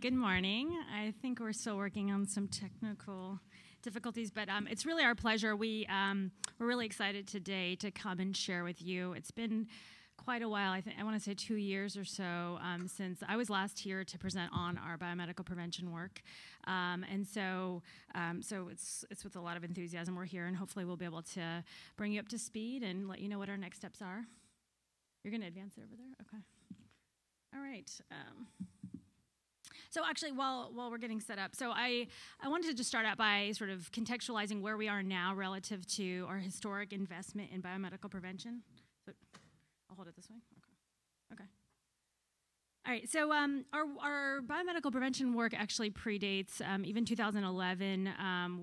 good morning. I think we're still working on some technical difficulties, but it's really our pleasure. We're really excited today to come and share with you. It's been quite a while. I want to say 2 years or so since I was last here to present on our biomedical prevention work, and so it's with a lot of enthusiasm we're here, and hopefully we'll be able to bring you up to speed and let you know what our next steps are. You're going to advance it over there? Okay. All right. So actually, while we're getting set up, so I wanted to just start out by sort of contextualizing where we are now relative to our historic investment in biomedical prevention. So I'll hold it this way. Okay. All right, so our biomedical prevention work actually predates even 2011.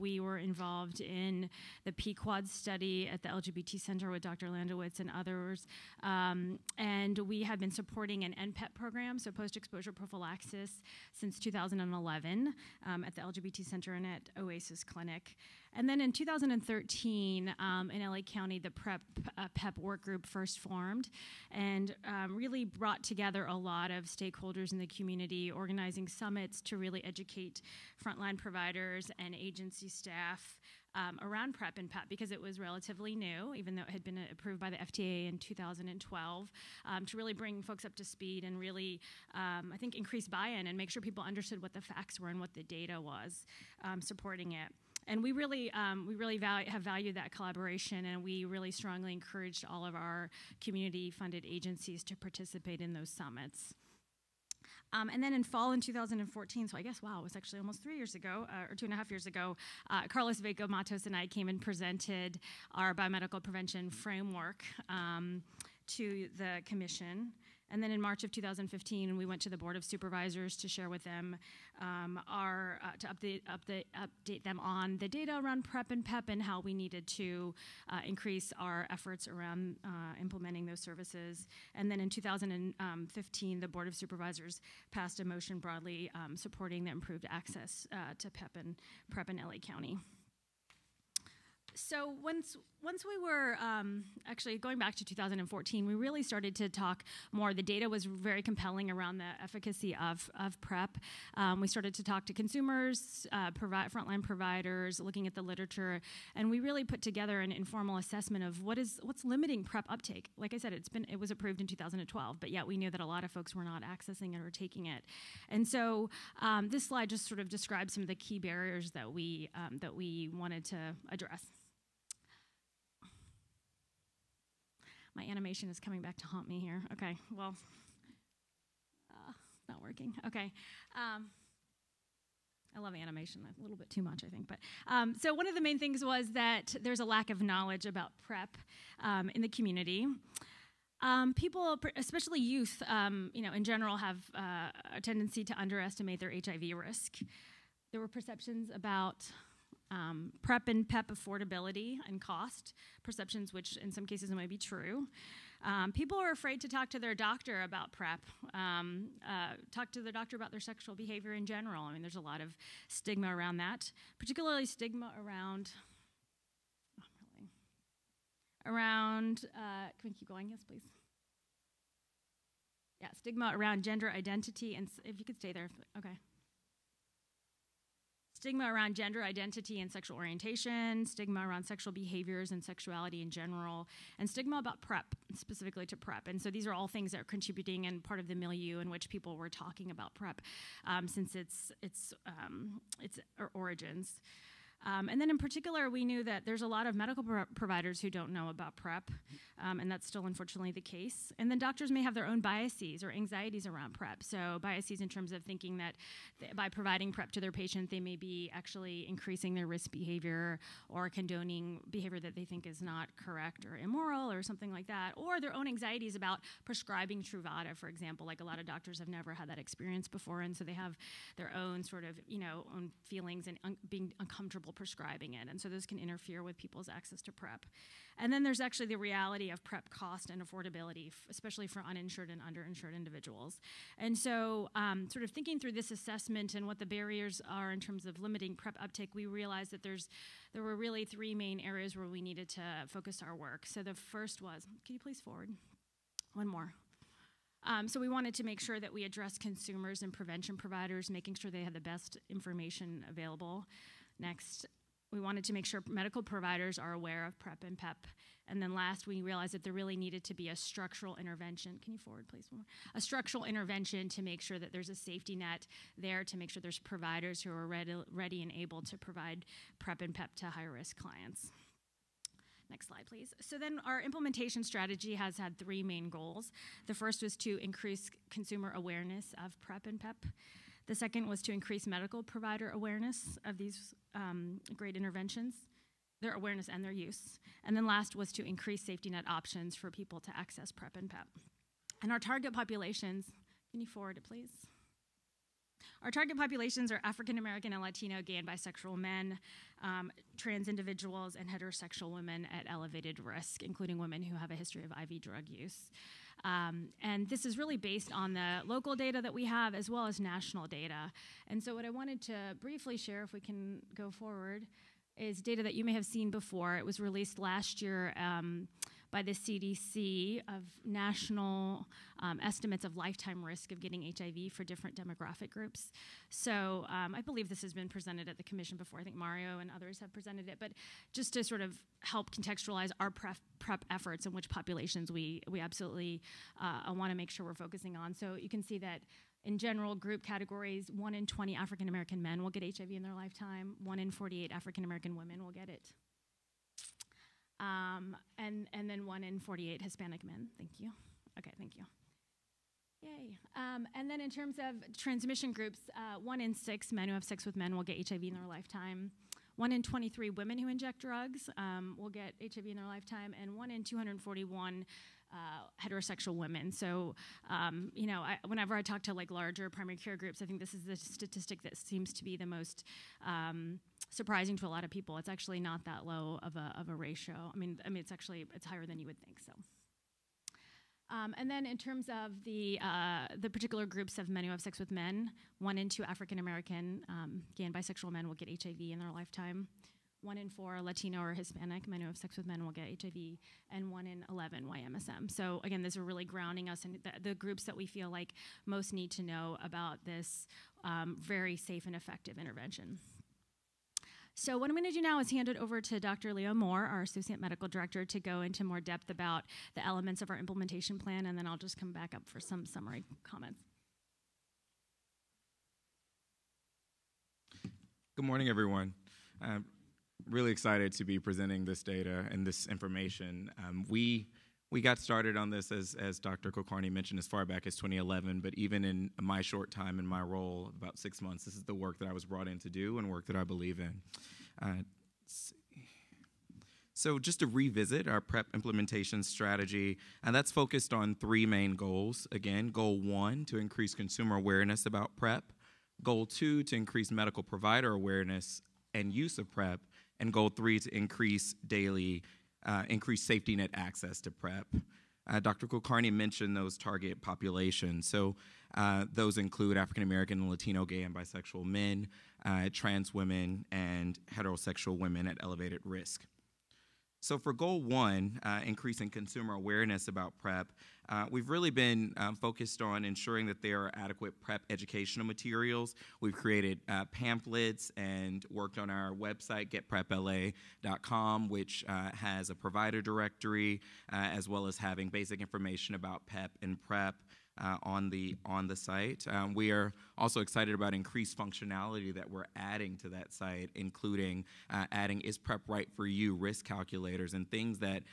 We were involved in the PQUAD study at the LGBT Center with Dr. Landowitz and others, and we have been supporting an NPEP program, so post-exposure prophylaxis, since 2011 at the LGBT Center and at Oasis Clinic. And then in 2013, in LA County, the PEP work group first formed and really brought together a lot of stakeholders in the community, organizing summits to really educate frontline providers and agency staff around PrEP and PEP, because it was relatively new, even though it had been approved by the FDA in 2012, to really bring folks up to speed and really, I think, increase buy-in and make sure people understood what the facts were and what the data was supporting it. And we really have valued that collaboration, and we really strongly encouraged all of our community-funded agencies to participate in those summits. And then in fall in 2014, so I guess, wow, it was actually almost 3 years ago, or 2.5 years ago, Carlos Vega-Matos and I came and presented our biomedical prevention framework to the commission. And then in March of 2015, we went to the Board of Supervisors to share with them to update them on the data around PrEP and PEP and how we needed to increase our efforts around implementing those services. And then in 2015, the Board of Supervisors passed a motion broadly supporting the improved access to PEP and PrEP in LA County. So once we were actually going back to 2014, we really started to talk more. The data was very compelling around the efficacy of PrEP. We started to talk to consumers, frontline providers, looking at the literature, and we really put together an informal assessment of what's limiting PrEP uptake. Like I said, it was approved in 2012, but yet we knew that a lot of folks were not accessing it or taking it. And so this slide just sort of describes some of the key barriers that we wanted to address. My animation is coming back to haunt me here. Okay, well, it's not working. Okay. I love animation, a little bit too much, I think. But so one of the main things was that there's a lack of knowledge about PrEP in the community. People, especially youth, in general, have a tendency to underestimate their HIV risk. There were perceptions about PrEP and PEP affordability and cost, perceptions which in some cases might be true. People are afraid to talk to their doctor about PrEP, talk to their doctor about their sexual behavior in general. I mean, there's a lot of stigma around that, particularly stigma around, can we keep going? Yes, please. Yeah, stigma around gender identity, and if you could stay there, okay. Stigma around gender identity and sexual orientation, stigma around sexual behaviors and sexuality in general, and stigma about PrEP, specifically to PrEP. And so these are all things that are contributing and part of the milieu in which people were talking about PrEP since its origins. And then in particular, we knew that there's a lot of medical providers who don't know about PrEP, and that's still unfortunately the case. And then doctors may have their own biases or anxieties around PrEP. So biases in terms of thinking that by providing PrEP to their patient, they may be actually increasing their risk behavior or condoning behavior that they think is not correct or immoral or something like that, or their own anxieties about prescribing Truvada, for example. Like a lot of doctors have never had that experience before, and so they have their own sort of, own feelings and being uncomfortable prescribing it, and so those can interfere with people's access to PrEP. And then there's actually the reality of PrEP cost and affordability, especially for uninsured and underinsured individuals. And so sort of thinking through this assessment and what the barriers are in terms of limiting PrEP uptake, we realized that there were really three main areas where we needed to focus our work. So the first was, can you please forward? One more. So we wanted to make sure that we address consumers and prevention providers, making sure they have the best information available. Next, we wanted to make sure medical providers are aware of PrEP and PEP. And then last, we realized that there really needed to be a structural intervention. Can you forward, please? One more? A structural intervention to make sure that there's a safety net there, to make sure there's providers who are ready and able to provide PrEP and PEP to high-risk clients. Next slide, please. So then our implementation strategy has had 3 main goals. The first was to increase consumer awareness of PrEP and PEP. The second was to increase medical provider awareness of these great interventions, their awareness and their use. And then last was to increase safety net options for people to access PrEP and PEP. And our target populations, can you forward it, please? Our target populations are African American and Latino, gay and bisexual men, trans individuals, and heterosexual women at elevated risk, including women who have a history of IV drug use. And this is really based on the local data that we have as well as national data. And so what I wanted to briefly share, if we can go forward, is data that you may have seen before. It was released last year by the CDC of national estimates of lifetime risk of getting HIV for different demographic groups. So I believe this has been presented at the commission before. I think Mario and others have presented it, but just to sort of help contextualize our PrEP efforts and which populations we absolutely want to make sure we're focusing on. So you can see that in general group categories, 1 in 20 African American men will get HIV in their lifetime, 1 in 48 African American women will get it. And then 1 in 48 Hispanic men. Thank you. Okay, thank you. Yay. And then in terms of transmission groups, 1 in 6 men who have sex with men will get HIV in their lifetime. 1 in 23 women who inject drugs will get HIV in their lifetime, and 1 in 241 heterosexual women. So, you know, whenever I talk to like larger primary care groups, I think this is the statistic that seems to be the most surprising to a lot of people. It's actually not that low of a ratio. I mean, it's higher than you would think. So. And then in terms of the particular groups of men who have sex with men, 1 in 2 African American gay and bisexual men will get HIV in their lifetime. 1 in 4 Latino or Hispanic men who have sex with men will get HIV, and 1 in 11 YMSM. So again, these are really grounding us in the groups that we feel like most need to know about this very safe and effective intervention. So what I'm going to do now is hand it over to Dr. Leo Moore, our Associate Medical Director, to go into more depth about the elements of our implementation plan, and then I'll just come back up for some summary comments. Good morning, everyone. I'm really excited to be presenting this data and this information. We got started on this, as Dr. Kulkarni mentioned, as far back as 2011, but even in my short time in my role, about 6 months, this is the work that I was brought in to do and work that I believe in. So just to revisit our PrEP implementation strategy, and that's focused on 3 main goals. Again, goal 1, to increase consumer awareness about PrEP. Goal 2, to increase medical provider awareness and use of PrEP. And goal 3, to increase safety net access to PrEP. Dr. Kulkarni mentioned those target populations. So those include African American and Latino gay and bisexual men, trans women, and heterosexual women at elevated risk. So for goal 1, increasing consumer awareness about PrEP, we've really been focused on ensuring that there are adequate PrEP educational materials. We've created pamphlets and worked on our website, getprepla.com, which has a provider directory, as well as having basic information about PEP and PrEP on the site. We are also excited about increased functionality that we're adding to that site, including adding Is PrEP Right for You risk calculators and things that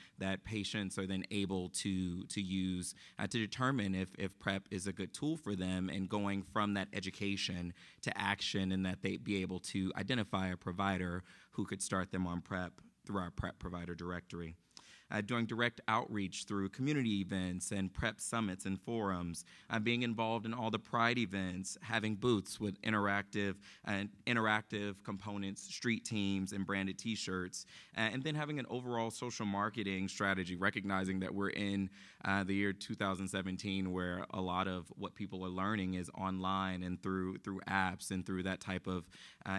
patients are then able to use to determine if PrEP is a good tool for them, and going from that education to action, and that they be able to identify a provider who could start them on PrEP through our PrEP provider directory. Doing direct outreach through community events and PrEP summits and forums, being involved in all the Pride events, having booths with interactive components, street teams, and branded T-shirts, and then having an overall social marketing strategy, recognizing that we're in the year 2017, where a lot of what people are learning is online and through apps and through that type of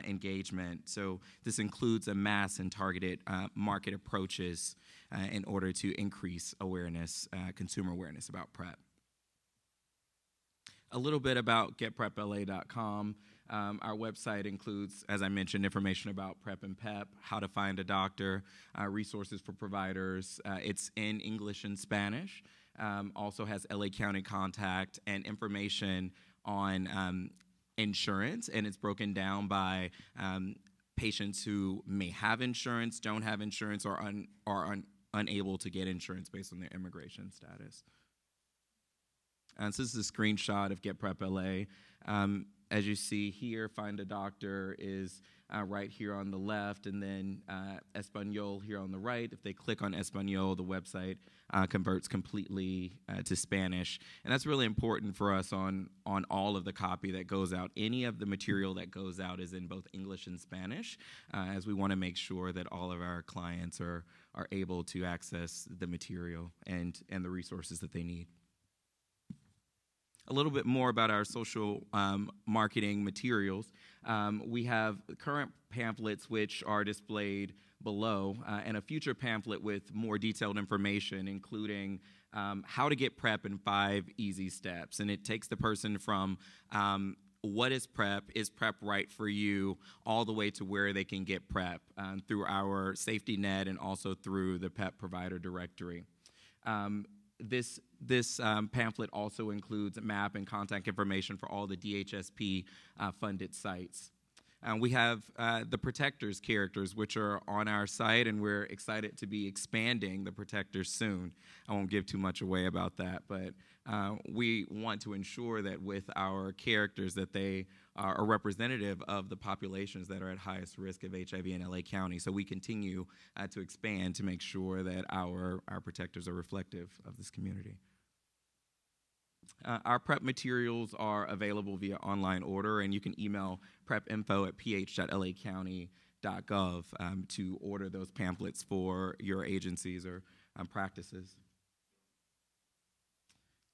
engagement. So this includes a mass and targeted market approaches in order to increase awareness, consumer awareness about PrEP. a little bit about getprepla.com. Our website includes, as I mentioned, information about PrEP and PEP, how to find a doctor, resources for providers. It's in English and Spanish. Also has LA County contact and information on insurance, and it's broken down by patients who may have insurance, don't have insurance, or are unable to get insurance based on their immigration status. So this is a screenshot of Get Prep LA. As you see here, Find a Doctor is right here on the left, and then Espanol here on the right. If they click on Espanol, the website converts completely to Spanish. And that's really important for us on all of the copy that goes out. Any of the material that goes out is in both English and Spanish, as we want to make sure that all of our clients are able to access the material and the resources that they need. A little bit more about our social marketing materials. We have current pamphlets which are displayed below, and a future pamphlet with more detailed information, including how to get PrEP in 5 easy steps. And it takes the person from what is PrEP right for you, all the way to where they can get PrEP through our safety net and also through the PEP provider directory. This pamphlet also includes a map and contact information for all the DHSP funded sites. We have the Protectors characters, which are on our site, and we're excited to be expanding the Protectors soon. I won't give too much away about that, but we want to ensure that with our characters that they are representative of the populations that are at highest risk of HIV in LA County. So we continue to expand to make sure that our Protectors are reflective of this community. Our PrEP materials are available via online order, and you can email prepinfo@ph.lacounty.gov to order those pamphlets for your agencies or practices.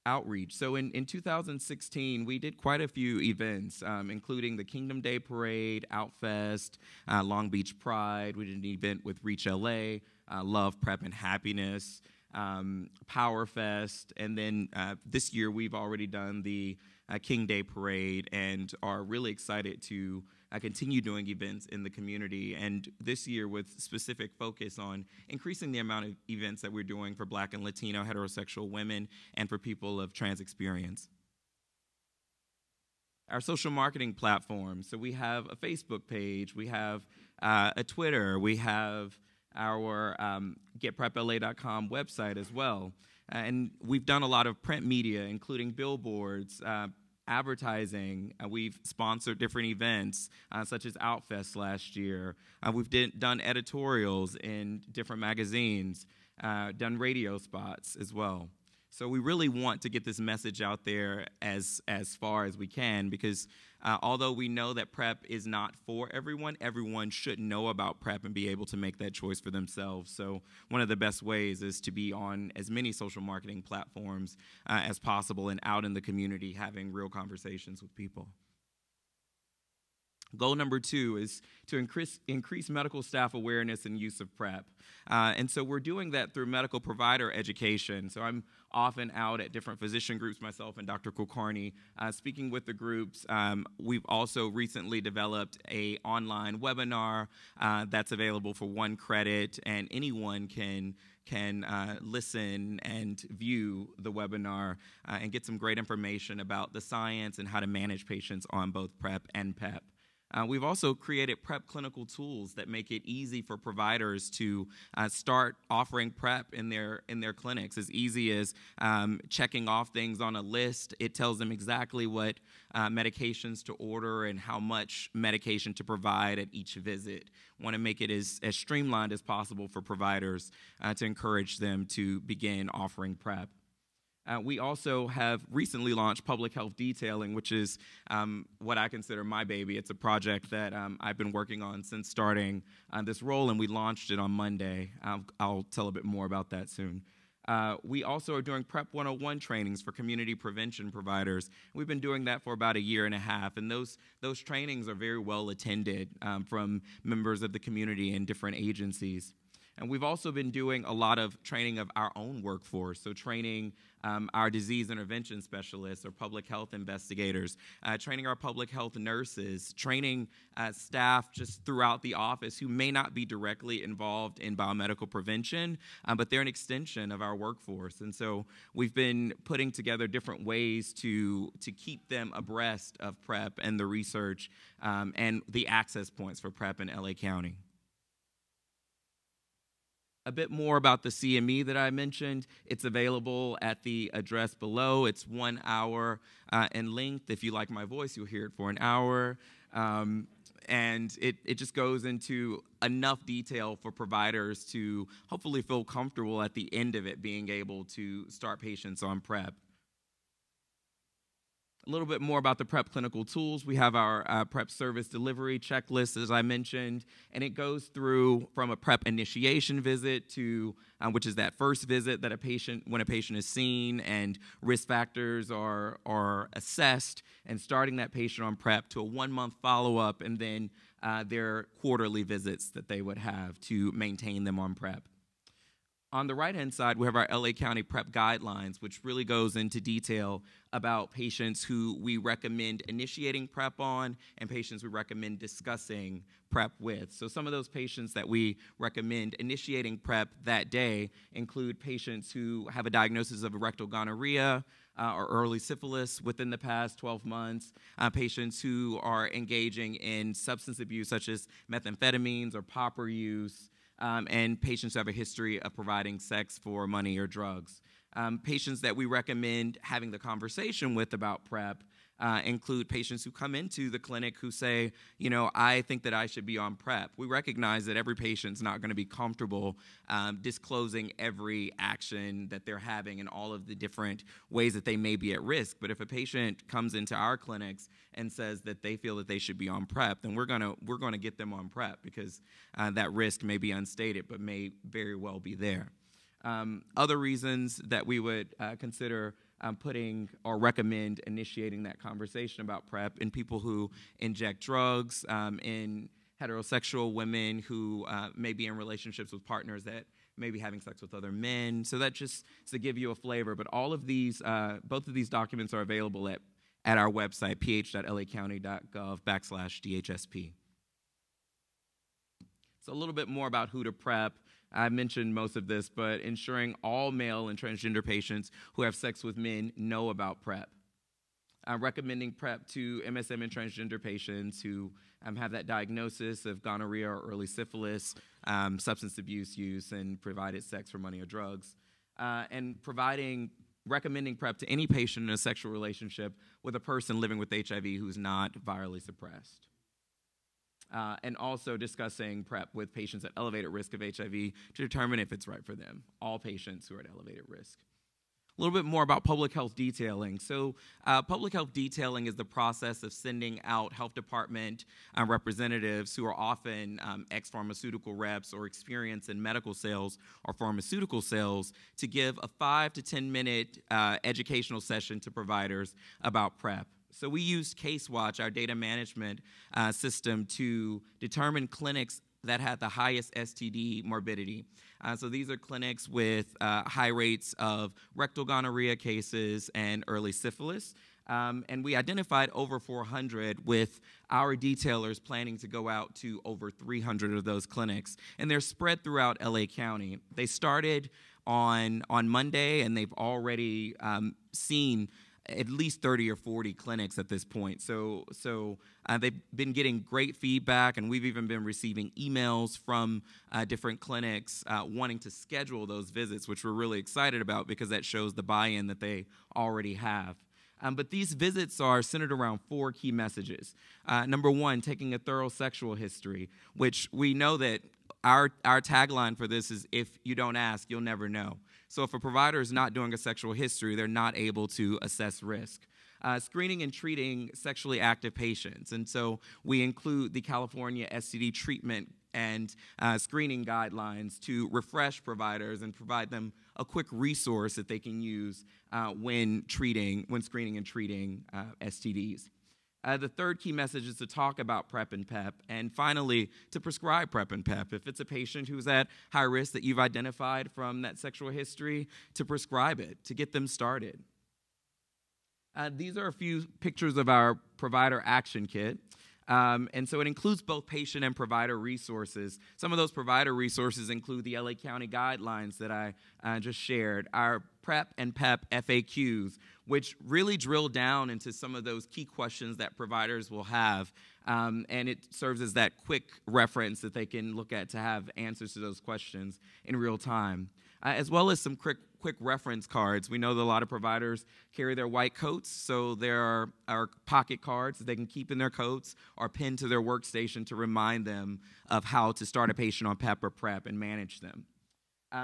Outreach. So in 2016, we did quite a few events, including the Kingdom Day Parade, Outfest, Long Beach Pride. We did an event with Reach LA, Love, PrEP, and Happiness, Power Fest, and then this year we've already done the King Day Parade and are really excited to continue doing events in the community, and this year with specific focus on increasing the amount of events that we're doing for Black and Latino heterosexual women and for people of trans experience. Our social marketing platforms. So we have a Facebook page, we have a Twitter, we have our getprepla.com website as well. And we've done a lot of print media, including billboards, advertising. We've sponsored different events, such as Outfest last year. We've done editorials in different magazines, done radio spots as well. So we really want to get this message out there as far as we can, because although we know that PrEP is not for everyone, everyone should know about PrEP and be able to make that choice for themselves. So one of the best ways is to be on as many social marketing platforms as possible and out in the community having real conversations with people. Goal number 2 is to increase medical staff awareness and use of PrEP. And so we're doing that through medical provider education. So I'm often out at different physician groups, myself and Dr. Kulkarni, speaking with the groups. We've also recently developed an online webinar that's available for 1 credit, and anyone can listen and view the webinar and get some great information about the science and how to manage patients on both PrEP and PEP. We've also created PrEP clinical tools that make it easy for providers to start offering PrEP in their clinics. As easy as checking off things on a list. It tells them exactly what medications to order and how much medication to provide at each visit. Want to make it as streamlined as possible for providers to encourage them to begin offering PrEP. We also have recently launched public health detailing, which is what I consider my baby. It's a project that I've been working on since starting this role, and we launched it on Monday. I'll tell a bit more about that soon. We also are doing PrEP 101 trainings for community prevention providers. We've been doing that for about 1.5 years, and those trainings are very well attended from members of the community and different agencies. And we've also been doing a lot of training of our own workforce, so training our disease intervention specialists or public health investigators, training our public health nurses, training staff just throughout the office who may not be directly involved in biomedical prevention, but they're an extension of our workforce. And so we've been putting together different ways to keep them abreast of PrEP and the research and the access points for PrEP in LA County. A bit more about the CME that I mentioned. It's available at the address below. It's 1 hour in length. If you like my voice, you'll hear it for an hour. And it just goes into enough detail for providers to hopefully feel comfortable at the end of it being able to start patients on PrEP. A little bit more about the PrEP clinical tools. We have our PrEP service delivery checklist, as I mentioned, and it goes through from a PrEP initiation visit to, which is that first visit that when a patient is seen and risk factors are assessed, and starting that patient on PrEP to a 1-month follow-up, and then their quarterly visits that they would have to maintain them on PrEP. On the right-hand side, we have our LA County PrEP guidelines, which really goes into detail about patients who we recommend initiating PrEP on and patients we recommend discussing PrEP with. So some of those patients that we recommend initiating PrEP that day include patients who have a diagnosis of rectal gonorrhea or early syphilis within the past 12 months, patients who are engaging in substance abuse such as methamphetamines or popper use, and patients who have a history of providing sex for money or drugs. Patients that we recommend having the conversation with about PrEP include patients who come into the clinic who say, you know, I think that I should be on PrEP. We recognize that every patient's not going to be comfortable disclosing every action that they're having and all of the different ways that they may be at risk. But if a patient comes into our clinics and says that they feel that they should be on PrEP, then we're gonna get them on PrEP because that risk may be unstated but may very well be there. Other reasons that we would consider putting or recommend initiating that conversation about PrEP in people who inject drugs, in heterosexual women who may be in relationships with partners that may be having sex with other men. So that just to give you a flavor. But all of these, both of these documents are available at our website, ph.lacounty.gov/DHSP. So a little bit more about who to PrEP. I mentioned most of this, but ensuring all male and transgender patients who have sex with men know about PrEP. Recommending PrEP to MSM and transgender patients who have that diagnosis of gonorrhea or early syphilis, substance abuse use, and provided sex for money or drugs. And recommending PrEP to any patient in a sexual relationship with a person living with HIV who's not virally suppressed. And also discussing PrEP with patients at elevated risk of HIV to determine if it's right for them, all patients who are at elevated risk. A little bit more about public health detailing. So public health detailing is the process of sending out health department representatives who are often ex-pharmaceutical reps or experienced in medical sales or pharmaceutical sales to give a 5 to 10 minute educational session to providers about PrEP. So we used CaseWatch, our data management system, to determine clinics that had the highest STD morbidity. So these are clinics with high rates of rectal gonorrhea cases and early syphilis. And we identified over 400 with our detailers planning to go out to over 300 of those clinics. And they're spread throughout LA County. They started on Monday, and they've already seen at least 30 or 40 clinics at this point. So they've been getting great feedback, and we've even been receiving emails from different clinics wanting to schedule those visits, which we're really excited about because that shows the buy-in that they already have. But these visits are centered around 4 key messages. Number 1, taking a thorough sexual history, which we know that our tagline for this is, if you don't ask, you'll never know. So if a provider is not doing a sexual history, they're not able to assess risk. Screening and treating sexually active patients. And so we include the California STD treatment and screening guidelines to refresh providers and provide them a quick resource that they can use when screening and treating STDs. The third key message is to talk about PrEP and PEP, and finally, to prescribe PrEP and PEP. If it's a patient who's at high risk that you've identified from that sexual history, to prescribe it, to get them started. These are a few pictures of our provider action kit. And so it includes both patient and provider resources. Some of those provider resources include the LA County guidelines that I just shared, our PrEP and PEP FAQs, which really drill down into some of those key questions that providers will have. And it serves as that quick reference that they can look at to have answers to those questions in real time, as well as some quick reference cards. We know that a lot of providers carry their white coats, so there are pocket cards that they can keep in their coats or pin to their workstation to remind them of how to start a patient on PEP or PrEP and manage them.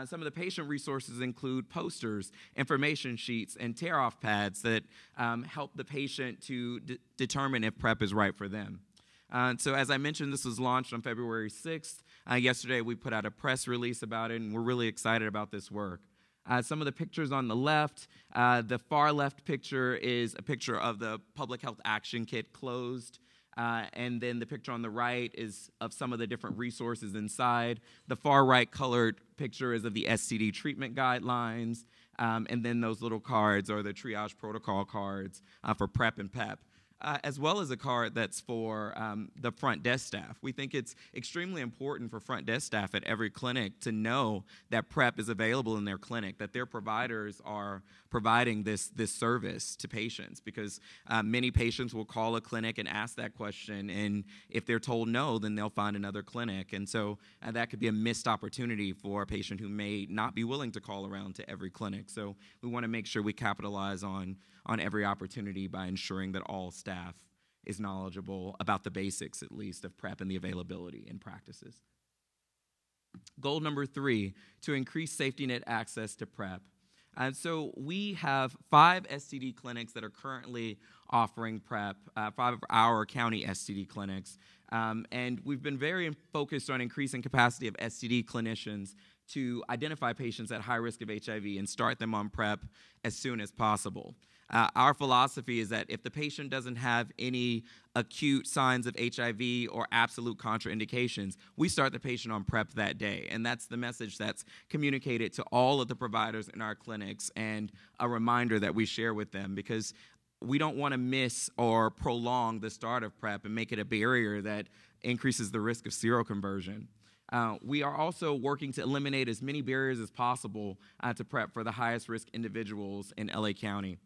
Some of the patient resources include posters, information sheets, and tear-off pads that help the patient to determine if PrEP is right for them. So as I mentioned, this was launched on February 6th. Yesterday, we put out a press release about it, and we're really excited about this work. Some of the pictures on the left, the far left picture is a picture of the Public Health Action Kit closed. And then the picture on the right is of some of the different resources inside. The far right colored picture is of the STD treatment guidelines. And then those little cards are the triage protocol cards for PrEP and PEP. As well as a card that's for the front desk staff. We think it's extremely important for front desk staff at every clinic to know that PrEP is available in their clinic, that their providers are providing this service to patients, because many patients will call a clinic and ask that question, and if they're told no, then they'll find another clinic. And so that could be a missed opportunity for a patient who may not be willing to call around to every clinic. So we want to make sure we capitalize on every opportunity by ensuring that all staff is knowledgeable about the basics, at least, of PrEP and the availability and practices. Goal number 3, to increase safety net access to PrEP. And so we have 5 STD clinics that are currently offering PrEP, 5 of our county STD clinics. And we've been very focused on increasing capacity of STD clinicians to identify patients at high risk of HIV and start them on PrEP as soon as possible. Our philosophy is that if the patient doesn't have any acute signs of HIV or absolute contraindications, we start the patient on PrEP that day. And that's the message that's communicated to all of the providers in our clinics, and a reminder that we share with them, because we don't want to miss or prolong the start of PrEP and make it a barrier that increases the risk of seroconversion. We are also working to eliminate as many barriers as possible to PrEP for the highest risk individuals in LA County.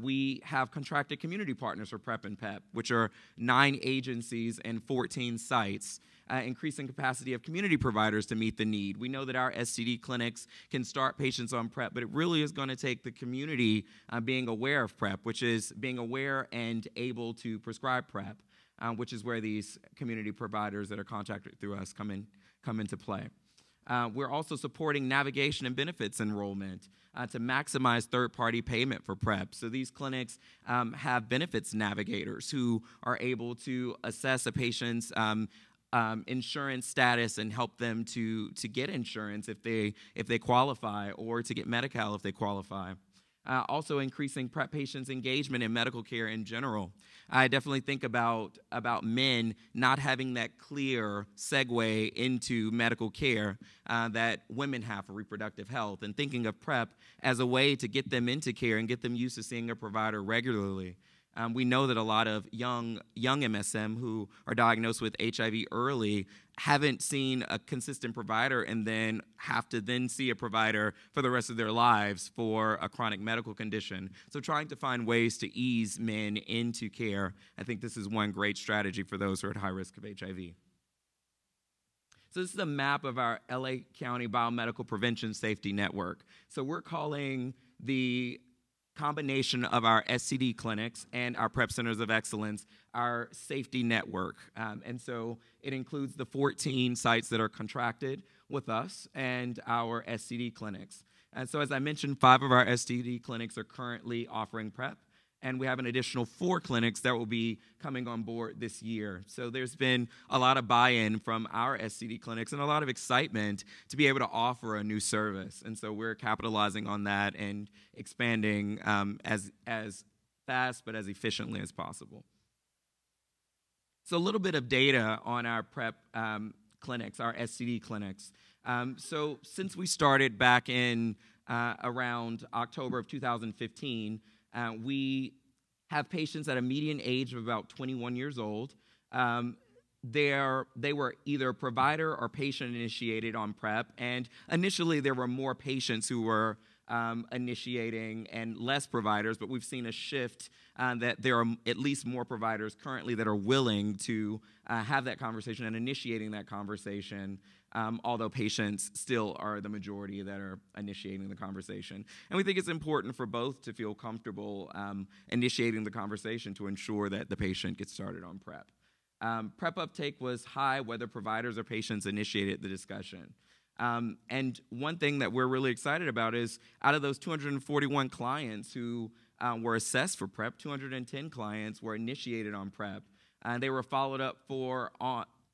We have contracted community partners for PrEP and PEP, which are 9 agencies and 14 sites, increasing capacity of community providers to meet the need. We know that our STD clinics can start patients on PrEP, but it really is going to take the community being aware of PrEP, which is being aware and able to prescribe PrEP, which is where these community providers that are contracted through us come into play. We're also supporting navigation and benefits enrollment to maximize third-party payment for PrEP. So these clinics have benefits navigators who are able to assess a patient's insurance status and help them to get insurance if they qualify, or to get Medi-Cal if they qualify. Also increasing PrEP patients' engagement in medical care in general. I definitely think about men not having that clear segue into medical care that women have for reproductive health, and thinking of PrEP as a way to get them into care and get them used to seeing a provider regularly. We know that a lot of young MSM who are diagnosed with HIV early haven't seen a consistent provider, and then have to then see a provider for the rest of their lives for a chronic medical condition. So trying to find ways to ease men into care, I think this is one great strategy for those who are at high risk of HIV. So this is a map of our LA County Biomedical Prevention Safety Network. So we're calling the combination of our STD clinics and our PrEP Centers of Excellence our safety network. And so it includes the 14 sites that are contracted with us and our STD clinics. And so as I mentioned, 5 of our STD clinics are currently offering PrEP, and we have an additional 4 clinics that will be coming on board this year. So there's been a lot of buy-in from our STD clinics and a lot of excitement to be able to offer a new service. And so we're capitalizing on that and expanding as fast but as efficiently as possible. So a little bit of data on our PrEP clinics, our STD clinics. So since we started back in around October of 2015, we have patients at a median age of about 21 years old. They were either provider or patient initiated on PrEP, and initially there were more patients who were initiating and less providers, but we've seen a shift that there are at least more providers currently that are willing to have that conversation and initiating that conversation, although patients still are the majority that are initiating the conversation. And we think it's important for both to feel comfortable initiating the conversation to ensure that the patient gets started on PrEP. PrEP uptake was high whether providers or patients initiated the discussion. And one thing that we're really excited about is out of those 241 clients who were assessed for PrEP, 210 clients were initiated on PrEP. They were followed up for,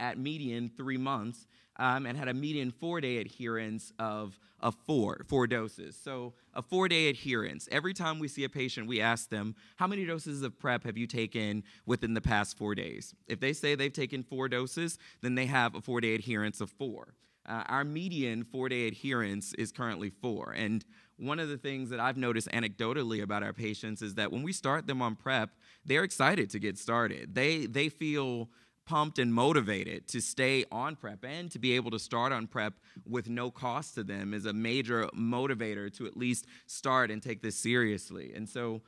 at median, 3 months, and had a median 4-day adherence of 4 doses. So a 4-day adherence. Every time we see a patient, we ask them, how many doses of PrEP have you taken within the past 4 days? If they say they've taken 4 doses, then they have a 4-day adherence of 4. Our median 4-day adherence is currently 4. And one of the things that I've noticed anecdotally about our patients is that when we start them on PrEP, they're excited to get started. They feel pumped and motivated to stay on PrEP, and to be able to start on PrEP with no cost to them is a major motivator to at least start and take this seriously. And so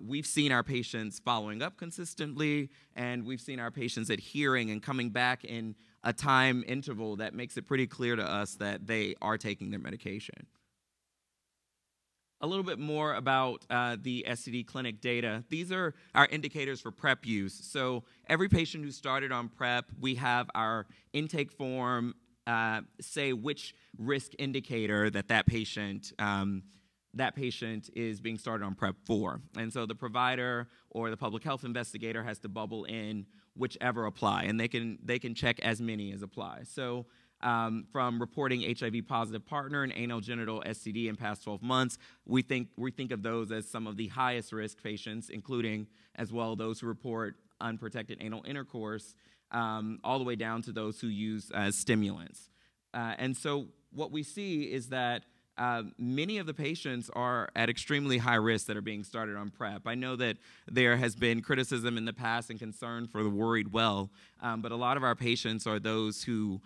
we've seen our patients following up consistently, and we've seen our patients adhering and coming back in a time interval that makes it pretty clear to us that they are taking their medication. A little bit more about the STD clinic data. These are our indicators for PrEP use. So every patient who started on PrEP, we have our intake form say which risk indicator that patient is being started on PrEP for. And so the provider or the public health investigator has to bubble in whichever apply, and they can check as many as apply. So from reporting HIV positive partner and anal genital STD in past 12 months, we think of those as some of the highest risk patients, including as well those who report unprotected anal intercourse, all the way down to those who use stimulants. And so what we see is that many of the patients are at extremely high risk that are being started on PrEP. I know that there has been criticism in the past and concern for the worried well, but a lot of our patients are those who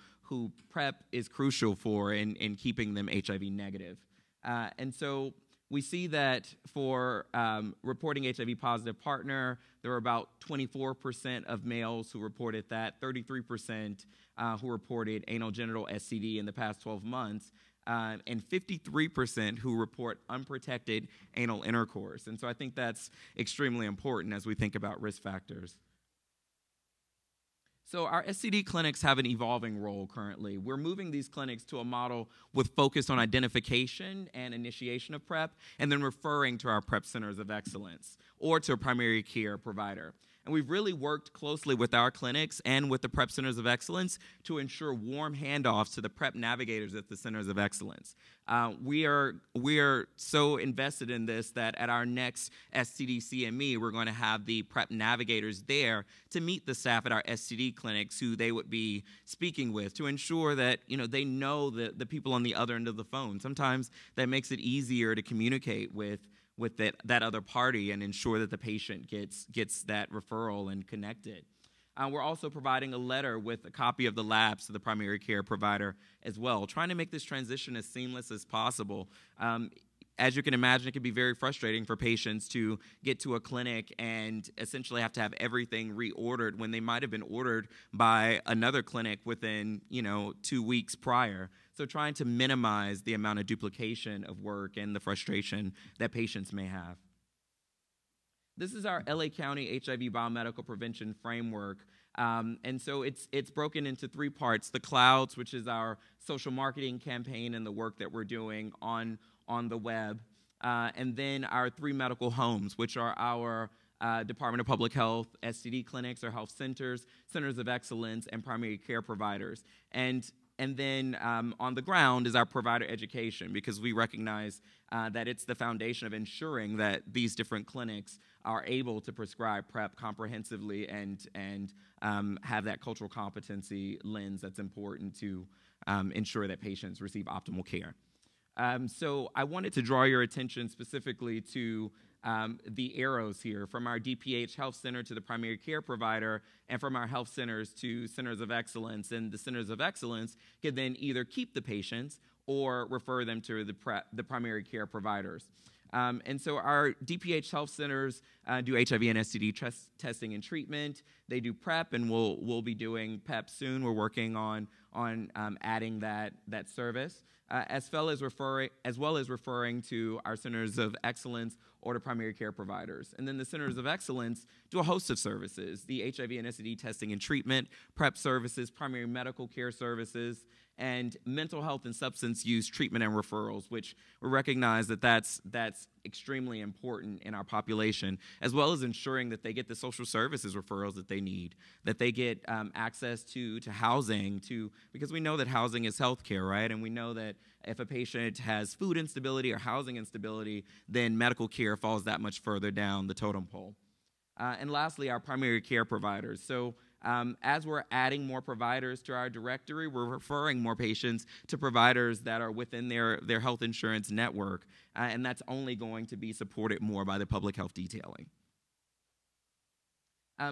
PrEP is crucial for in keeping them HIV negative. And so we see that for reporting HIV positive partner, there were about 24% of males who reported that, 33% who reported anal genital STD in the past 12 months, and 53% who report unprotected anal intercourse. And so I think that's extremely important as we think about risk factors. So our STD clinics have an evolving role currently. We're moving these clinics to a model with focus on identification and initiation of PrEP, and then referring to our PrEP centers of excellence or to a primary care provider. And we've really worked closely with our clinics and with the PrEP Centers of Excellence to ensure warm handoffs to the PrEP navigators at the Centers of Excellence. We are so invested in this that at our next STD CME, we're going to have the PrEP navigators there to meet the staff at our STD clinics who they would be speaking with, to ensure that they know the people on the other end of the phone. Sometimes that makes it easier to communicate with that other party and ensure that the patient gets that referral and connected. We're also providing a letter with a copy of the labs to the primary care provider as well, trying to make this transition as seamless as possible. As you can imagine, it can be very frustrating for patients to get to a clinic and essentially have to have everything reordered when they might have been ordered by another clinic within 2 weeks prior. So trying to minimize the amount of duplication of work and the frustration that patients may have. This is our LA County HIV Biomedical Prevention Framework. And so it's broken into 3 parts. The Clouds, which is our social marketing campaign and the work that we're doing on the web. And then our 3 medical homes, which are our Department of Public Health, STD clinics or health centers, centers of excellence, and primary care providers. And And then on the ground is our provider education, because we recognize that it's the foundation of ensuring that these different clinics are able to prescribe PrEP comprehensively and have that cultural competency lens that's important to ensure that patients receive optimal care. So I wanted to draw your attention specifically to the arrows here, from our DPH health center to the primary care provider, and from our health centers to centers of excellence. And the centers of excellence can then either keep the patients or refer them to the primary care providers. And so our DPH health centers do HIV and STD testing and treatment. They do PrEP, and we'll be doing PEP soon. We're working on adding that service, as well as referring to our centers of excellence or to primary care providers. And then the centers of excellence do a host of services: the HIV and STD testing and treatment, PrEP services, primary medical care services, and mental health and substance use treatment and referrals, which we recognize that that's extremely important in our population, as well as ensuring that they get the social services referrals that they need, that they get access to housing, because we know that housing is healthcare, right? And we know that if a patient has food instability or housing instability, then medical care falls that much further down the totem pole. And lastly, our primary care providers. So as we're adding more providers to our directory, we're referring more patients to providers that are within their health insurance network, and that's only going to be supported more by the public health detailing.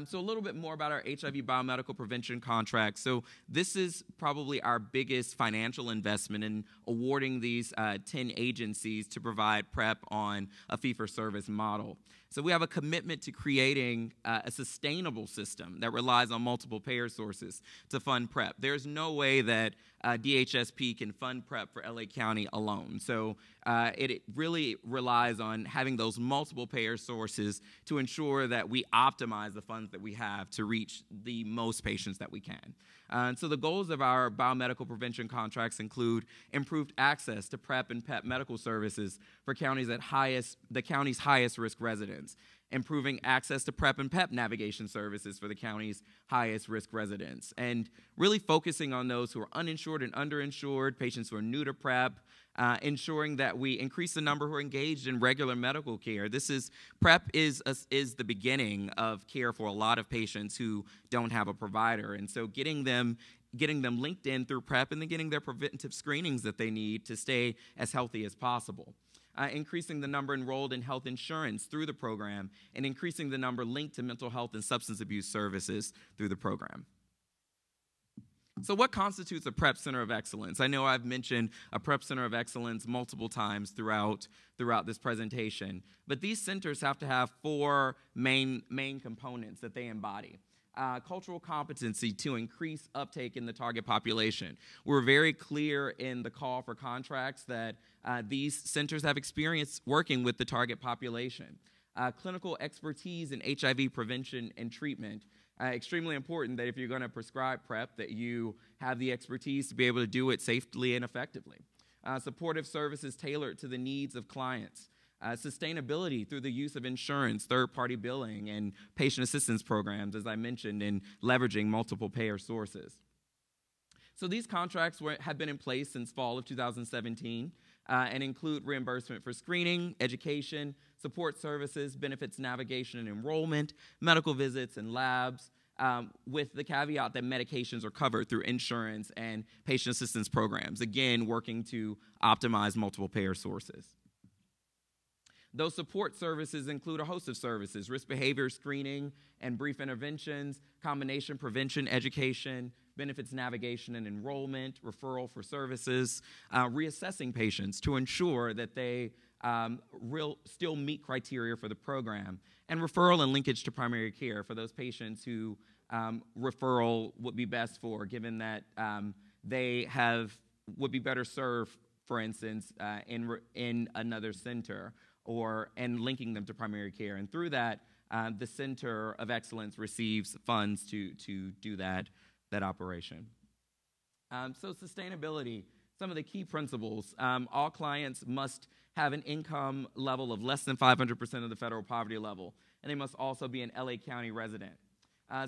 So a little bit more about our HIV biomedical prevention contract. So this is probably our biggest financial investment in awarding these 10 agencies to provide PrEP on a fee-for-service model. So we have a commitment to creating a sustainable system that relies on multiple payer sources to fund PrEP. There's no way that DHSP can fund PrEP for LA County alone. So it really relies on having those multiple payer sources to ensure that we optimize the funds that we have to reach the most patients that we can. So the goals of our biomedical prevention contracts include improved access to PrEP and PEP medical services for the county's highest risk residents, improving access to PrEP and PEP navigation services for the county's highest risk residents, and really focusing on those who are uninsured and underinsured, patients who are new to PrEP, ensuring that we increase the number who are engaged in regular medical care. PrEP is the beginning of care for a lot of patients who don't have a provider, and so getting them linked in through PrEP and then getting their preventive screenings that they need to stay as healthy as possible. Increasing the number enrolled in health insurance through the program, and increasing the number linked to mental health and substance abuse services through the program. So what constitutes a PrEP Center of Excellence? I know I've mentioned a PrEP Center of Excellence multiple times throughout this presentation, but these centers have to have four main components that they embody. Cultural competency to increase uptake in the target population. We're very clear in the call for contracts that these centers have experience working with the target population. Clinical expertise in HIV prevention and treatment. Extremely important that if you're going to prescribe PrEP, that you have the expertise to be able to do it safely and effectively. Supportive services tailored to the needs of clients. Sustainability through the use of insurance, third-party billing, and patient assistance programs, as I mentioned, and leveraging multiple payer sources. So these contracts have been in place since fall of 2017 and include reimbursement for screening, education, support services, benefits navigation and enrollment, medical visits, and labs, with the caveat that medications are covered through insurance and patient assistance programs, again, working to optimize multiple payer sources. Those support services include a host of services: risk behavior screening and brief interventions, combination prevention education, benefits navigation and enrollment, referral for services, reassessing patients to ensure that they still meet criteria for the program, and referral and linkage to primary care for those patients who referral would be best for, given that they would be better served, for instance, in another center, and linking them to primary care. And through that, the Center of Excellence receives funds to do that operation. So sustainability, some of the key principles. All clients must have an income level of less than 500% of the federal poverty level, and they must also be an LA County resident.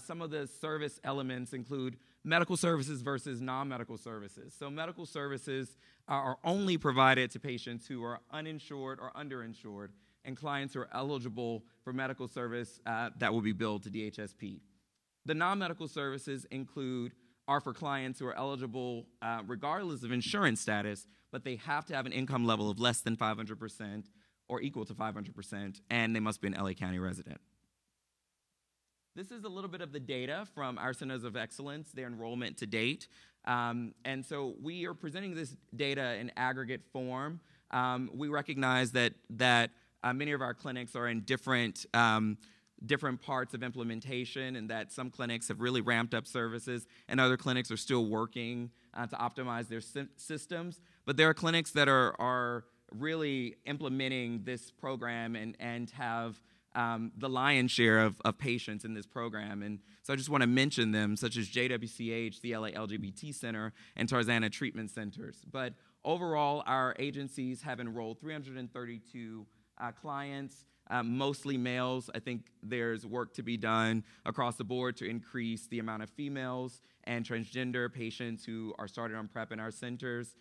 Some of the service elements include medical services versus non-medical services. So medical services are only provided to patients who are uninsured or underinsured, and clients who are eligible for medical service that will be billed to DHSP. The non-medical services are for clients who are eligible regardless of insurance status, but they have to have an income level of less than 500% or equal to 500%, and they must be an LA County resident. This is a little bit of the data from our Centers of Excellence, their enrollment to date. And so we are presenting this data in aggregate form. We recognize that many of our clinics are in different parts of implementation, and that some clinics have really ramped up services and other clinics are still working to optimize their systems. But there are clinics that are really implementing this program and have the lion's share of patients in this program. And so I just want to mention them, such as JWCH, the LA LGBT Center, and Tarzana Treatment Centers. But overall, our agencies have enrolled 332 clients, mostly males. I think there's work to be done across the board to increase the amount of females and transgender patients who are started on PrEP in our centers.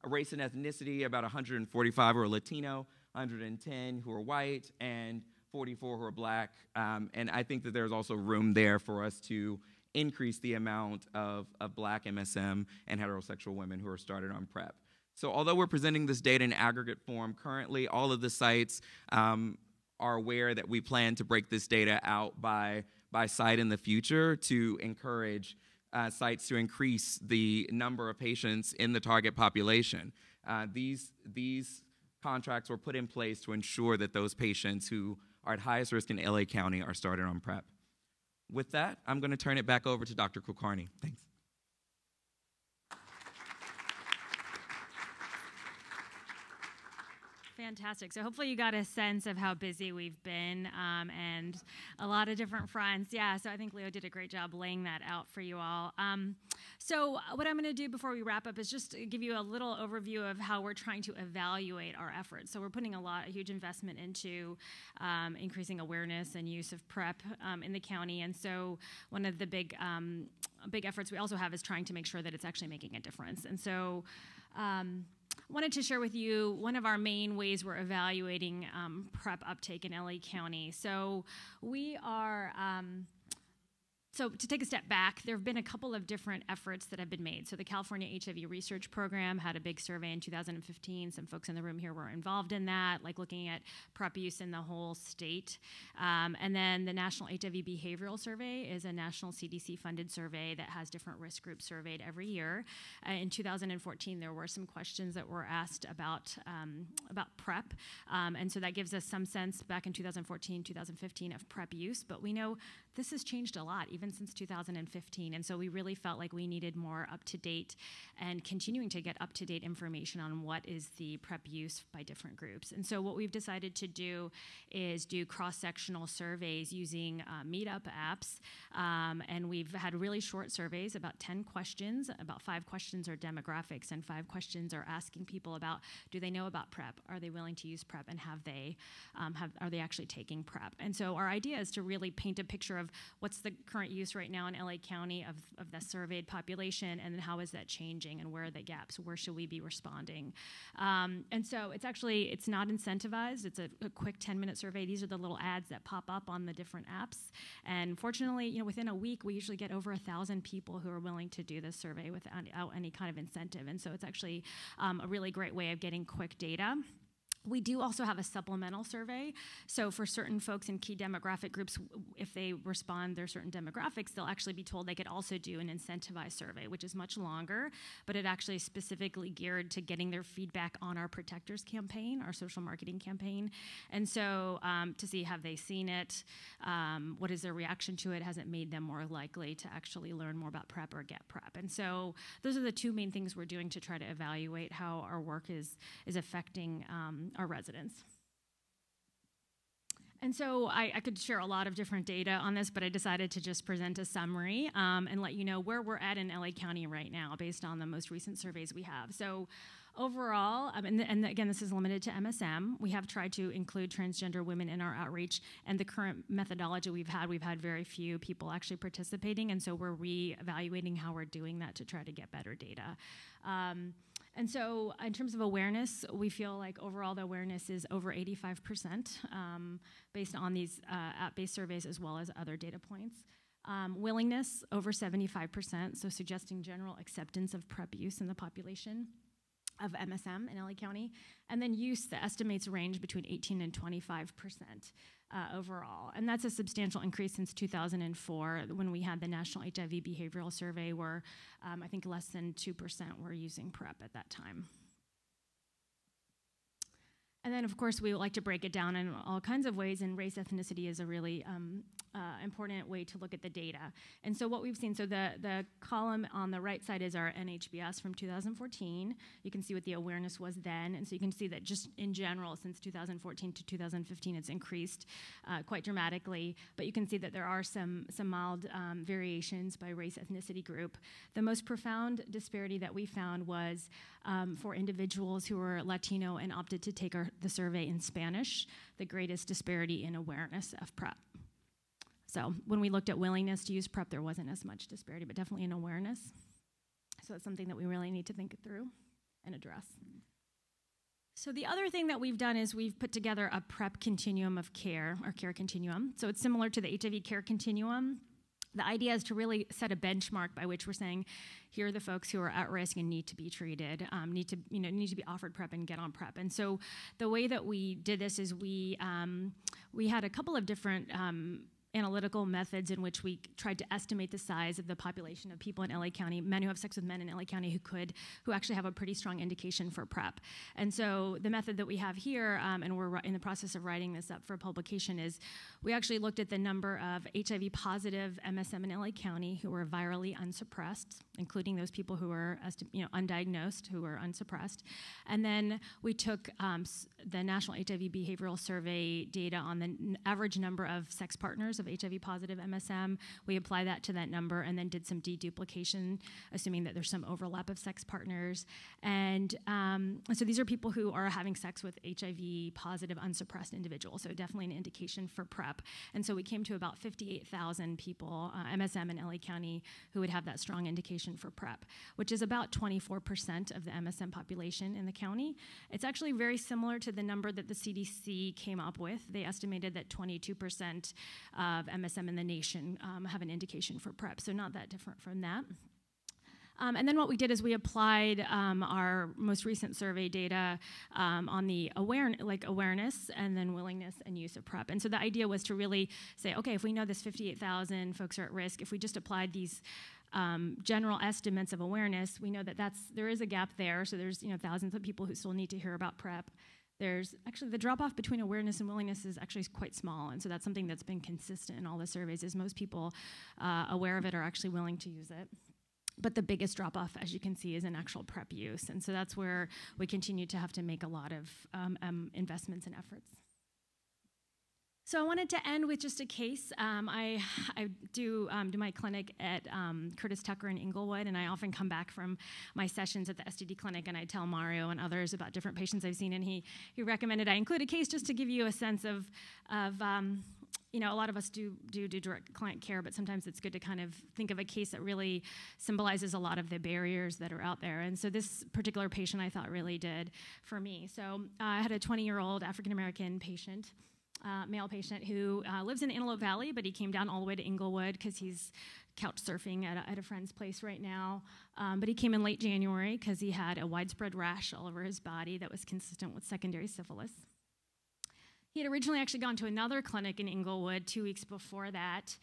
Race and ethnicity, about 145 who are Latino, 110 who are white, and 44 who are black. And I think that there's also room there for us to increase the amount of black MSM and heterosexual women who are started on PrEP. So although we're presenting this data in aggregate form currently, all of the sites are aware that we plan to break this data out by site in the future to encourage sites to increase the number of patients in the target population. These contracts were put in place to ensure that those patients who are at highest risk in LA County are started on PrEP. With that, I'm going to turn it back over to Dr. Kulkarni. Thanks. Fantastic. So hopefully you got a sense of how busy we've been and a lot of different fronts. Yeah, so I think Leo did a great job laying that out for you all. So what I'm going to do before we wrap up is just give you a little overview of how we're trying to evaluate our efforts. So we're putting a huge investment into increasing awareness and use of PrEP in the county. And so one of the big efforts we also have is trying to make sure that it's actually making a difference. And so wanted to share with you one of our main ways we're evaluating PrEP uptake in LA County. So we are So to take a step back, there have been a couple of different efforts that have been made. So the California HIV Research Program had a big survey in 2015. Some folks in the room here were involved in that, like looking at PrEP use in the whole state. And then the National HIV Behavioral Survey is a national CDC-funded survey that has different risk groups surveyed every year. In 2014, there were some questions that were asked about PrEP. And so that gives us some sense back in 2014, 2015 of PrEP use. But we know this has changed a lot, even since 2015, and so we really felt like we needed more up-to-date and continuing to get up-to-date information on what is the PrEP use by different groups. And so what we've decided to do is do cross-sectional surveys using meetup apps, and we've had really short surveys, about 10 questions. About 5 questions are demographics, and 5 questions are asking people about, do they know about PrEP? Are they willing to use PrEP? And are they actually taking PrEP? And so our idea is to really paint a picture of what's the current use right now in LA County of the surveyed population, and then how is that changing, and where are the gaps? Where should we be responding? And so it's not incentivized. It's a quick 10-minute survey. These are the little ads that pop up on the different apps. And fortunately, within a week, we usually get over 1,000 people who are willing to do this survey without any kind of incentive. And so it's actually a really great way of getting quick data. We do also have a supplemental survey. So for certain folks in key demographic groups, if they respond their certain demographics, they'll actually be told they could also do an incentivized survey, which is much longer, but it actually is specifically geared to getting their feedback on our Protectors campaign, our social marketing campaign. And so to see, have they seen it? What is their reaction to it? Has it made them more likely to actually learn more about PrEP or get PrEP? And so those are the 2 main things we're doing to try to evaluate how our work is affecting our residents. And so I could share a lot of different data on this, but I decided to just present a summary and let you know where we're at in LA County right now based on the most recent surveys we have. So overall, and again, this is limited to MSM, we have tried to include transgender women in our outreach, and the current methodology we've had very few people actually participating, and so we're re-evaluating how we're doing that to try to get better data. And so in terms of awareness, we feel like overall the awareness is over 85% based on these app-based surveys as well as other data points. Willingness, over 75%, so suggesting general acceptance of PrEP use in the population of MSM in LA County. And then use, the estimates range between 18 and 25% overall. And that's a substantial increase since 2004 when we had the National HIV Behavioral Survey where I think less than 2% were using PrEP at that time. And then, of course, we like to break it down in all kinds of ways, and race ethnicity is a really important way to look at the data. And so what we've seen, so the column on the right side is our NHBS from 2014. You can see what the awareness was then, and so you can see that just in general, since 2014 to 2015, it's increased quite dramatically. But you can see that there are some mild variations by race ethnicity group. The most profound disparity that we found was for individuals who were Latino and opted to take the survey in Spanish, the greatest disparity in awareness of PrEP. So when we looked at willingness to use PrEP, there wasn't as much disparity, but definitely in awareness. So it's something that we really need to think through and address. So the other thing that we've done is we've put together a PrEP continuum of care, or care continuum. So it's similar to the HIV care continuum. The idea is to really set a benchmark by which we're saying, here are the folks who are at risk and need to be treated, need to be offered PrEP and get on PrEP. And so the way that we did this is we had a couple of different analytical methods in which we tried to estimate the size of the population of people in LA County, men who have sex with men in LA County who actually have a pretty strong indication for PrEP. And so the method that we have here, and we're in the process of writing this up for publication, is we actually looked at the number of HIV positive MSM in LA County who were virally unsuppressed, including those people who were undiagnosed, who were unsuppressed. And then we took the National HIV Behavioral Survey data on the average number of sex partners of HIV positive MSM. We apply that to that number and then did some deduplication, assuming that there's some overlap of sex partners. And so these are people who are having sex with HIV positive unsuppressed individuals, so definitely an indication for PrEP. And so we came to about 58,000 people, MSM in LA County, who would have that strong indication for PrEP, which is about 24% of the MSM population in the county. It's actually very similar to the number that the CDC came up with. They estimated that 22% of MSM in the nation have an indication for PrEP, so not that different from that. And then what we did is we applied our most recent survey data on the awareness and then willingness and use of PrEP. And so the idea was to really say, okay, if we know this 58,000 folks are at risk, if we just applied these general estimates of awareness, we know that there is a gap there. So there's thousands of people who still need to hear about PrEP. There's actually the drop-off between awareness and willingness is actually quite small, and so that's something that's been consistent in all the surveys, is most people aware of it are actually willing to use it. But the biggest drop-off, as you can see, is in actual PrEP use, and so that's where we continue to have to make a lot of investments and efforts. So I wanted to end with just a case. I do my clinic at Curtis Tucker in Inglewood, and I often come back from my sessions at the STD clinic, and I tell Mario and others about different patients I've seen, and he recommended I include a case just to give you a sense of a lot of us do direct client care, but sometimes it's good to kind of think of a case that really symbolizes a lot of the barriers that are out there. And so this particular patient I thought really did for me. So I had a 20-year-old African-American patient, male patient who lives in Antelope Valley, but he came down all the way to Inglewood because he's couch surfing at a friend's place right now. But he came in late January because he had a widespread rash all over his body that was consistent with secondary syphilis. He had originally actually gone to another clinic in Inglewood 2 weeks before that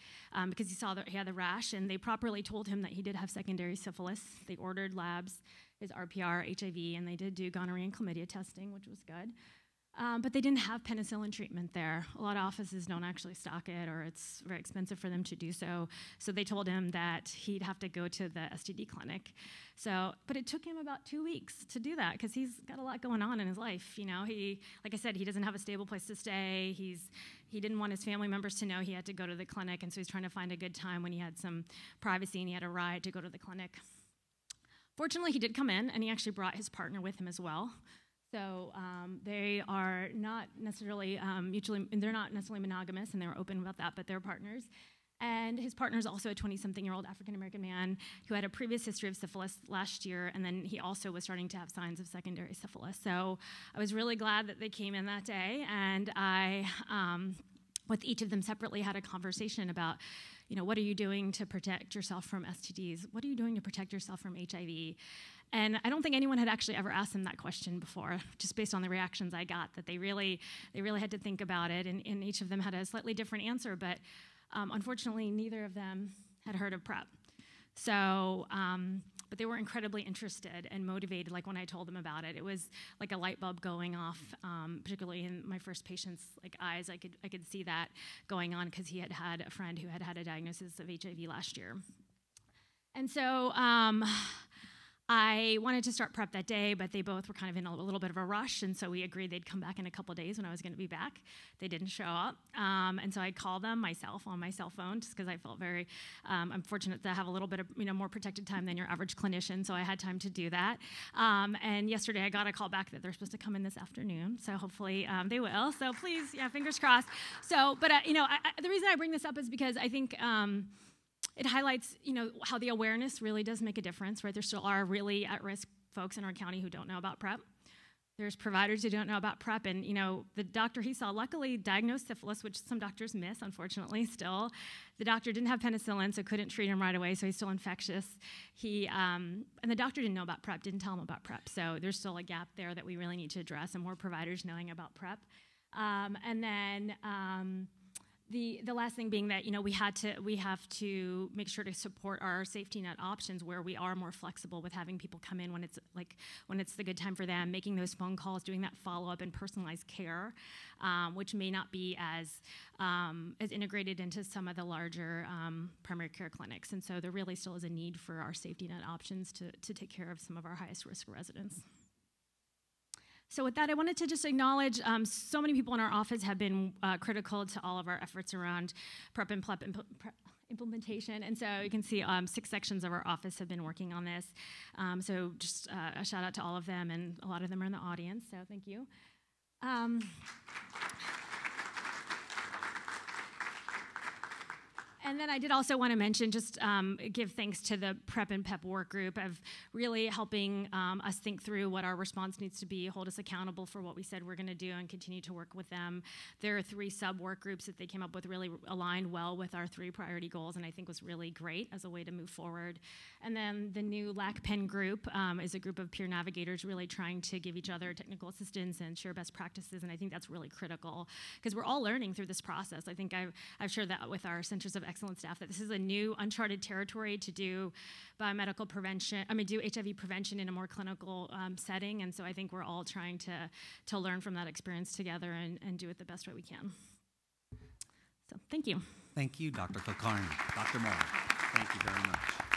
because he saw that he had the rash, and they properly told him that he did have secondary syphilis. They ordered labs, his RPR, HIV, and they did do gonorrhea and chlamydia testing, which was good. But they didn't have penicillin treatment there. A lot of offices don't actually stock it, or it's very expensive for them to do so. So they told him that he'd have to go to the STD clinic. But it took him about 2 weeks to do that because he's got a lot going on in his life. Like I said, he doesn't have a stable place to stay. He didn't want his family members to know he had to go to the clinic, and so he's trying to find a good time when he had some privacy and he had a ride to go to the clinic. Fortunately, he did come in, and he actually brought his partner with him as well. So they are not necessarily they're not necessarily monogamous, and they were open about that, but they're partners. And his partner is also a 20-something-year-old African-American man who had a previous history of syphilis last year, and then he also was starting to have signs of secondary syphilis. So I was really glad that they came in that day, and I, with each of them separately, had a conversation about, what are you doing to protect yourself from STDs? What are you doing to protect yourself from HIV? And I don't think anyone had actually ever asked them that question before, just based on the reactions I got, that they really had to think about it, and each of them had a slightly different answer, but unfortunately, neither of them had heard of PrEP. So, but they were incredibly interested and motivated, like when I told them about it. It was like a light bulb going off, particularly in my first patient's eyes. I could see that going on because he had had a friend who had had a diagnosis of HIV last year. And so I wanted to start PrEP that day, but they both were kind of in a little bit of a rush, and so we agreed they'd come back in a couple days when I was going to be back. They didn't show up, and so I called them myself on my cell phone, just because I felt very, I'm fortunate to have a little bit of more protected time than your average clinician, so I had time to do that. And yesterday I got a call back that they're supposed to come in this afternoon, so hopefully they will. So please, fingers crossed. So, but the reason I bring this up is because I think it highlights, how the awareness really does make a difference, right? There still are really at-risk folks in our county who don't know about PrEP. There's providers who don't know about PrEP, and, the doctor he saw luckily diagnosed syphilis, which some doctors miss, unfortunately, still. The doctor didn't have penicillin, so couldn't treat him right away, so he's still infectious. And the doctor didn't know about PrEP, didn't tell him about PrEP, so there's still a gap there that we really need to address, and more providers knowing about PrEP. And then the last thing being that we have to make sure to support our safety net options where we are more flexible with having people come in when it's the good time for them, making those phone calls, doing that follow-up and personalized care, which may not be as integrated into some of the larger primary care clinics. And so there really still is a need for our safety net options to take care of some of our highest risk residents. So with that, I wanted to just acknowledge so many people in our office have been critical to all of our efforts around PrEP and PLEP implementation. And so you can see 6 sections of our office have been working on this. So just a shout out to all of them, and a lot of them are in the audience, so thank you. And then I did also want to mention, just give thanks to the PrEP and PEP work group of really helping us think through what our response needs to be, hold us accountable for what we said we're going to do, and continue to work with them. There are 3 sub-work groups that they came up with, really aligned well with our 3 priority goals, and I think was really great as a way to move forward. And then the new LACPEN group is a group of peer navigators really trying to give each other technical assistance and share best practices, and I think that's really critical because we're all learning through this process. I think I've shared that with our Centers of Excellence staff, that this is a new uncharted territory to do biomedical prevention, do HIV prevention in a more clinical setting, and so I think we're all trying to learn from that experience together and do it the best way we can. So thank you. Thank you, Dr. Kulkarni. Dr. Moore, thank you very much.